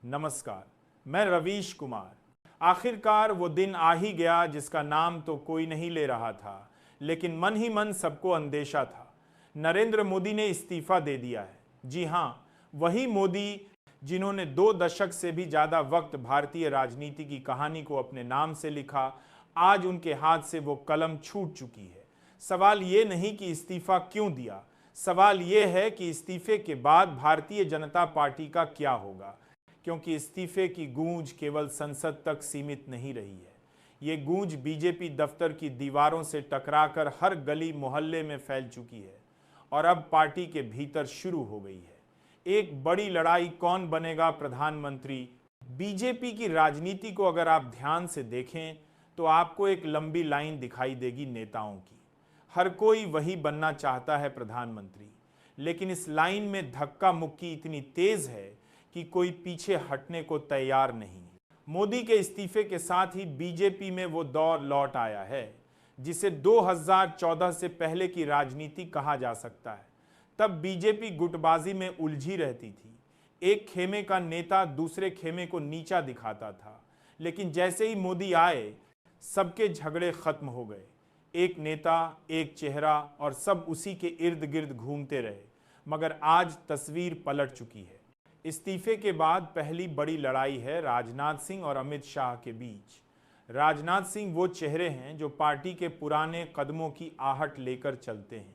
नमस्कार, मैं रवीश कुमार। आखिरकार वो दिन आ ही गया जिसका नाम तो कोई नहीं ले रहा था, लेकिन मन ही मन सबको अंदेशा था। नरेंद्र मोदी ने इस्तीफा दे दिया है। जी हाँ, वही मोदी जिन्होंने 2 दशक से भी ज्यादा वक्त भारतीय राजनीति की कहानी को अपने नाम से लिखा, आज उनके हाथ से वो कलम छूट चुकी है। सवाल ये नहीं कि इस्तीफा क्यों दिया, सवाल ये है कि इस्तीफे के बाद भारतीय जनता पार्टी का क्या होगा, क्योंकि इस्तीफे की गूंज केवल संसद तक सीमित नहीं रही है। ये गूंज बीजेपी दफ्तर की दीवारों से टकराकर हर गली मोहल्ले में फैल चुकी है और अब पार्टी के भीतर शुरू हो गई है। एक बड़ी लड़ाई, कौन बनेगा प्रधानमंत्री। बीजेपी की राजनीति को अगर आप ध्यान से देखें तो आपको एक लंबी लाइन दिखाई देगी नेताओं की। हर कोई वही बनना चाहता है प्रधानमंत्री, लेकिन इस लाइन में धक्का मुक्की इतनी तेज है कि कोई पीछे हटने को तैयार नहीं। मोदी के इस्तीफे के साथ ही बीजेपी में वो दौर लौट आया है जिसे 2014 से पहले की राजनीति कहा जा सकता है। तब बीजेपी गुटबाजी में उलझी रहती थी। एक खेमे का नेता दूसरे खेमे को नीचा दिखाता था, लेकिन जैसे ही मोदी आए सबके झगड़े खत्म हो गए। एक नेता, एक चेहरा और सब उसी के इर्द गिर्द घूमते रहे। मगर आज तस्वीर पलट चुकी है। इस्तीफे के बाद पहली बड़ी लड़ाई है राजनाथ सिंह और अमित शाह के बीच। राजनाथ सिंह वो चेहरे हैं जो पार्टी के पुराने कदमों की आहट लेकर चलते हैं,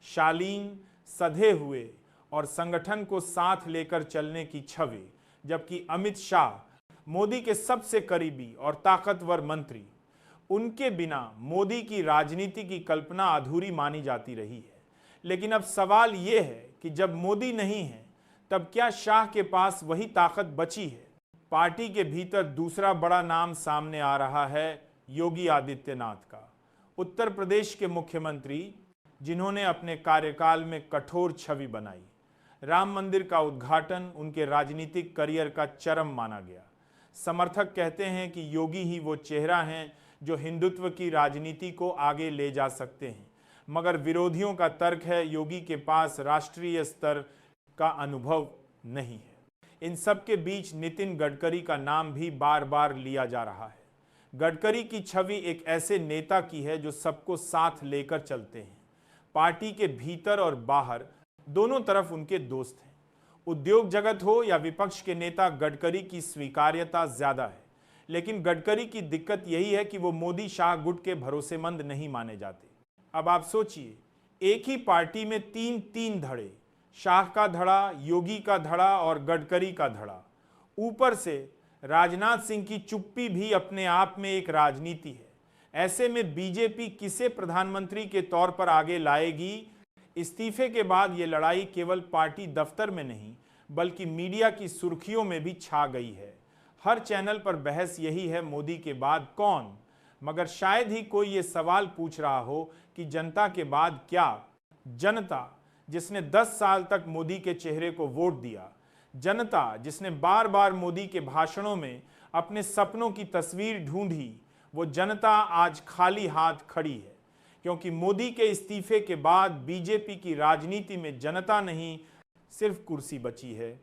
शालीन, सधे हुए और संगठन को साथ लेकर चलने की छवि, जबकि अमित शाह मोदी के सबसे करीबी और ताकतवर मंत्री। उनके बिना मोदी की राजनीति की कल्पना अधूरी मानी जाती रही है। लेकिन अब सवाल यह है कि जब मोदी नहीं है तब क्या शाह के पास वही ताकत बची है। पार्टी के भीतर दूसरा बड़ा नाम सामने आ रहा है, योगी आदित्यनाथ का। उत्तर प्रदेश के मुख्यमंत्री जिन्होंने अपने कार्यकाल में कठोर छवि बनाई। राम मंदिर का उद्घाटन उनके राजनीतिक करियर का चरम माना गया। समर्थक कहते हैं कि योगी ही वो चेहरा हैं जो हिंदुत्व की राजनीति को आगे ले जा सकते हैं, मगर विरोधियों का तर्क है योगी के पास राष्ट्रीय स्तर का अनुभव नहीं है। इन सब के बीच नितिन गडकरी का नाम भी बार बार लिया जा रहा है। गडकरी की छवि एक ऐसे नेता की है जो सबको साथ लेकर चलते हैं। पार्टी के भीतर और बाहर दोनों तरफ उनके दोस्त हैं। उद्योग जगत हो या विपक्ष के नेता, गडकरी की स्वीकार्यता ज्यादा है। लेकिन गडकरी की दिक्कत यही है कि वो मोदी शाह गुट के भरोसेमंद नहीं माने जाते। अब आप सोचिए, एक ही पार्टी में तीन धड़े, शाह का धड़ा, योगी का धड़ा और गडकरी का धड़ा। ऊपर से राजनाथ सिंह की चुप्पी भी अपने आप में एक राजनीति है। ऐसे में बीजेपी किसे प्रधानमंत्री के तौर पर आगे लाएगी। इस्तीफे के बाद ये लड़ाई केवल पार्टी दफ्तर में नहीं बल्कि मीडिया की सुर्खियों में भी छा गई है। हर चैनल पर बहस यही है, मोदी के बाद कौन। मगर शायद ही कोई ये सवाल पूछ रहा हो कि जनता के बाद क्या। जनता जिसने 10 साल तक मोदी के चेहरे को वोट दिया, जनता जिसने बार बार मोदी के भाषणों में अपने सपनों की तस्वीर ढूंढी, वो जनता आज खाली हाथ खड़ी है। क्योंकि मोदी के इस्तीफे के बाद बीजेपी की राजनीति में जनता नहीं, सिर्फ कुर्सी बची है।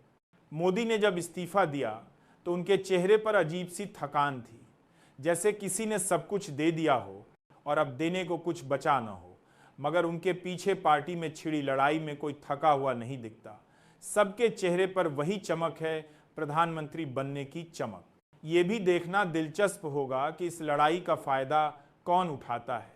मोदी ने जब इस्तीफा दिया तो उनके चेहरे पर अजीब सी थकान थी, जैसे किसी ने सब कुछ दे दिया हो और अब देने को कुछ बचा न हो। मगर उनके पीछे पार्टी में छिड़ी लड़ाई में कोई थका हुआ नहीं दिखता। सबके चेहरे पर वही चमक है, प्रधानमंत्री बनने की चमक। ये भी देखना दिलचस्प होगा कि इस लड़ाई का फायदा कौन उठाता है।